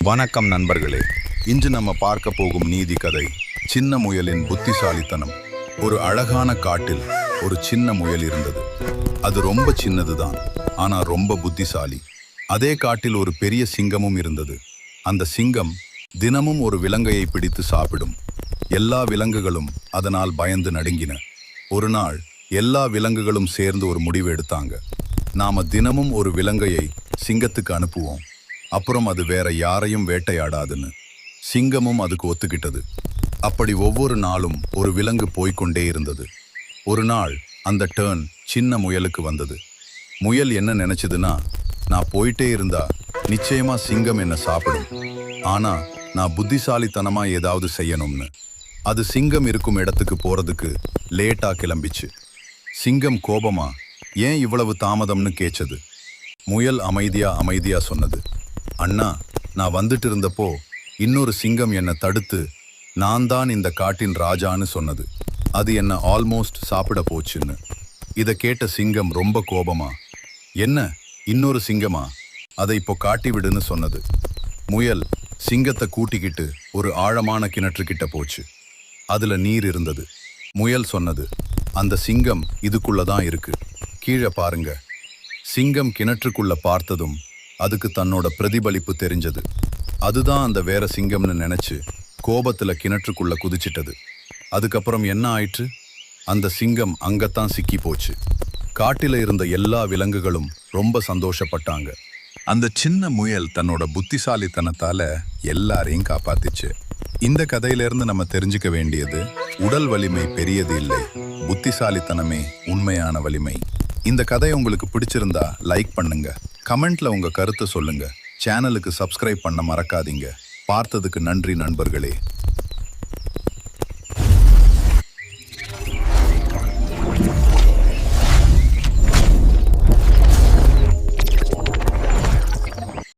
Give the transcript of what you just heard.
வணக்கம் நண்பர்களே. இன்று நம்ம பார்க்க போகும் நீதி கதை சின்ன முயலின் புத்திசாலித்தனம். ஒரு அழகான காட்டில் ஒரு சின்ன முயல் இருந்தது. அது ரொம்ப சின்னதுதான், ஆனா ரொம்ப புத்திசாலி. அதே காட்டில் ஒரு பெரிய சிங்கமும் இருந்தது. அந்த சிங்கம் தினமும் ஒரு விலங்கையை பிடித்து சாப்பிடும். எல்லா விலங்குகளும் அதனால் பயந்து நடுங்கின. ஒரு நாள் எல்லா விலங்குகளும் சேர்ந்து ஒரு முடிவு எடுத்தாங்க. நாம தினமும் ஒரு விலங்கையை சிங்கத்துக்கு அனுப்புவோம், அப்புறம் அது வேற யாரையும் வேட்டையாடாதுன்னு. சிங்கமும் அதுக்கு ஒத்துக்கிட்டது. அப்படி ஒவ்வொரு நாளும் ஒரு விலங்கு போய்கொண்டே இருந்தது. ஒரு நாள் அந்த டர்ன் சின்ன முயலுக்கு வந்தது. முயல் என்ன நினைச்சதுன்னா, நான் போயிட்டே இருந்தா நிச்சயமா சிங்கம் என்ன சாப்பிடும், ஆனா நான் புத்திசாலித்தனமா ஏதாவது செய்யணும்னு. அது சிங்கம் இருக்கும் இடத்துக்கு போறதுக்கு லேட்டா கிளம்பிச்சு. சிங்கம் கோபமா ஏன் இவ்வளவு தாமதம்னு கேச்சது. முயல் அமைதியா சொன்னது, அண்ணா, நான் வந்துட்டு இருந்தப்போ இன்னொரு சிங்கம் என்னை தடுத்து நான் தான் இந்த காட்டின் ராஜான்னு சொன்னது. அது என்ன ஆல்மோஸ்ட் சாப்பிட போச்சுன்னு. இதை கேட்ட சிங்கம் ரொம்ப கோபமா, என்ன இன்னொரு சிங்கமா, அதை இப்போ காட்டி விடுன்னு சொன்னது. முயல் சிங்கத்தை கூட்டிக்கிட்டு ஒரு ஆழமான கிணற்றுக்கிட்ட போச்சு. அதுல நீர் இருந்தது. முயல் சொன்னது, அந்த சிங்கம் இதுக்குள்ளதான் இருக்கு, கீழே பாருங்க. சிங்கம் கிணற்றுக்குள்ள பார்த்ததும் அதுக்கு தன்னோட பிரதிபலிப்பு தெரிஞ்சது. அதுதான் அந்த வேற சிங்கம்னு நினைச்சு கோபத்துல கிணற்றுக்குள்ள குதிச்சிட்டது. அதுக்கப்புறம் என்ன ஆயிற்று? அந்த சிங்கம் அங்கத்தான் சிக்கி போச்சு. காட்டில இருந்த எல்லா விலங்குகளும் ரொம்ப சந்தோஷப்பட்டாங்க. அந்த சின்ன முயல் தன்னோட புத்திசாலித்தனத்தால எல்லாரையும் காப்பாத்திச்சு. இந்த கதையிலிருந்து நம்ம தெரிஞ்சுக்க வேண்டியது, உடல் வலிமை பெரியது இல்லை, புத்திசாலித்தனமே உண்மையான வலிமை. இந்த கதை உங்களுக்கு பிடிச்சிருந்தா லைக் பண்ணுங்க, கமெண்ட்ல உங்க கருத்தை சொல்லுங்க, சேனலுக்கு சப்ஸ்கிரைப் பண்ண மறக்காதீங்க. பார்த்ததுக்கு நன்றி நண்பர்களே.